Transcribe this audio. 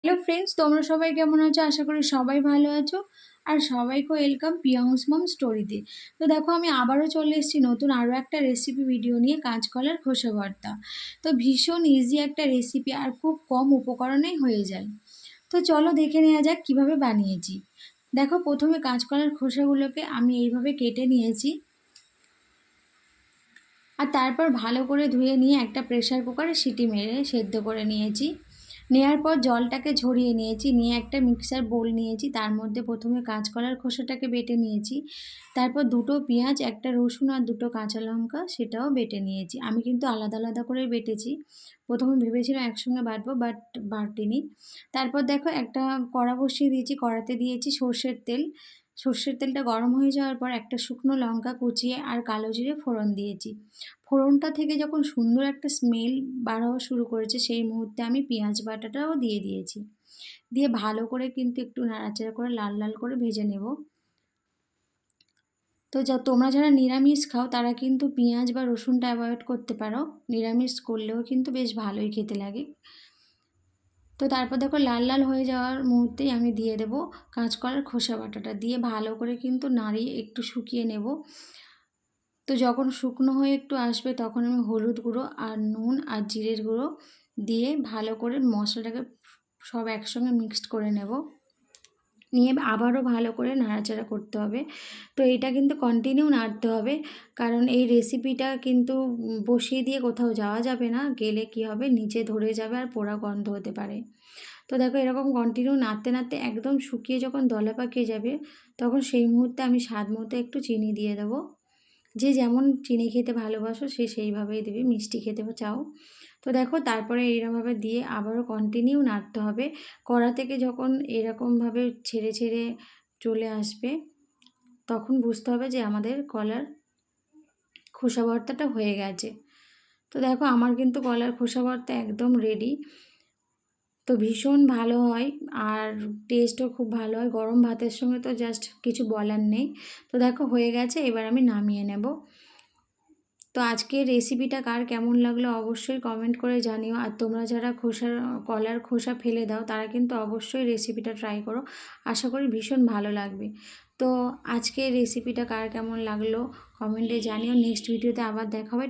Hello friends, তোমরা সবাই কেমন আছো? আশা করি সবাই ভালো আছো। আর সবাইকে ওয়েলকাম প্রিয়াংস মম স্টোরিতে। তো দেখো, আমি আবারও চলে এসেছি নতুন আরও একটা রেসিপি ভিডিও নিয়ে, কাঁচকলার খোসা ভর্তা। তো ভীষণ ইজি একটা রেসিপি আর খুব কম উপকরণেই হয়ে যায়। তো চলো দেখে নেওয়া যাক কীভাবে বানিয়েছি। দেখো, প্রথমে কাঁচকলার খোসাগুলোকে আমি এইভাবে কেটে নিয়েছি, আর তারপর ভালো করে ধুয়ে নিয়ে একটা প্রেসার কুকারে সিটি মেরে সেদ্ধ করে নিয়েছি। নেওয়ার পর জলটাকে ঝরিয়ে নিয়েছি, নিয়ে একটা মিক্সার বোল নিয়েছি, তার মধ্যে প্রথমে কাঁচকলার খোসাটাকে বেটে নিয়েছি, তারপর দুটো পেঁয়াজ, একটা রসুন আর দুটো কাঁচা লঙ্কা সেটাও বেটে নিয়েছি। আমি কিন্তু আলাদা আলাদা করে বেটেছি, প্রথমে ভেবেছিলাম একসঙ্গে বাটবো বাট বাটিনি। তারপর দেখো, একটা কড়া বসিয়ে দিয়েছি, কড়াতে দিয়েছি সর্ষের তেল। সর্ষের তেলটা গরম হয়ে যাওয়ার পর একটা শুকনো লঙ্কা কুচিয়ে আর কালো জিরে ফোড়ন দিয়েছি। ফোড়নটা থেকে যখন সুন্দর একটা স্মেল বার হওয়া শুরু করেছে, সেই মুহূর্তে আমি পেঁয়াজ বাটাটাও দিয়ে দিয়েছি। দিয়ে ভালো করে কিন্তু একটু নাড়াচাড়া করে লাল লাল করে ভেজে নেব। তো তোমরা যারা নিরামিষ খাও তারা কিন্তু পেঁয়াজ বা রসুনটা অ্যাভয়েড করতে পারো, নিরামিষ করলেও কিন্তু বেশ ভালোই খেতে লাগে। তো তারপর দেখো, লাল লাল হয়ে যাওয়ার মুহূর্তেই আমি দিয়ে দেব কাঁচকলার খোসা বাটাটা, দিয়ে ভালো করে কিন্তু নাড়িয়ে একটু শুকিয়ে নেব। তো যখন শুকনো হয়ে একটু আসবে, তখন আমি হলুদ গুঁড়ো আর নুন আর জিরের গুঁড়ো দিয়ে ভালো করে মশলাটাকে সব একসঙ্গে মিক্সড করে নেব। নিয়ে আবারও ভালো করে নাড়াচাড়া করতে হবে। তো এটা কিন্তু কন্টিনিউ নাড়তে হবে, কারণ এই রেসিপিটা কিন্তু বসিয়ে দিয়ে কোথাও যাওয়া যাবে না, গেলে কি হবে, নিচে ধরে যাবে আর পোড়া গন্ধ হতে পারে। তো দেখো, এরকম কন্টিনিউ নাড়তে নাড়তে একদম শুকিয়ে যখন দলা পাকিয়ে যাবে, তখন সেই মুহূর্তে আমি স্বাদ মতো একটু চিনি দিয়ে দেবো। যে যেমন চিনি খেতে ভালোবাসো সে সেইভাবেই দেবে, মিষ্টি খেতে চাও। তো দেখো, তারপরে এইরকমভাবে দিয়ে আবারও কন্টিনিউ নাড়তে হবে। কড়া থেকে যখন এরকমভাবে ছেড়ে ছেড়ে চলে আসবে, তখন বুঝতে হবে যে আমাদের কলার খোসা ভর্তাটা হয়ে গেছে। তো দেখো, আমার কিন্তু কলার খোসা ভর্তা একদম রেডি। তো ভীষণ ভালো হয় আর টেস্টও খুব ভালো হয়, গরম ভাতের সঙ্গে তো জাস্ট কিছু বলার নেই। তো দেখো, হয়ে গেছে, এবার আমি নামিয়ে নেব। তো আজকের রেসিপিটা কার কেমন লাগলো অবশ্যই কমেন্ট করে জানিও। আর তোমরা যারা কলার খোসা ফেলে দাও তারা কিন্তু অবশ্যই রেসিপিটা ট্রাই করো, আশা করি ভীষণ ভালো লাগবে। তো আজকের রেসিপিটা কার কেমন লাগলো কমেন্টে জানিও। নেক্সট ভিডিওতে আবার দেখা হবে।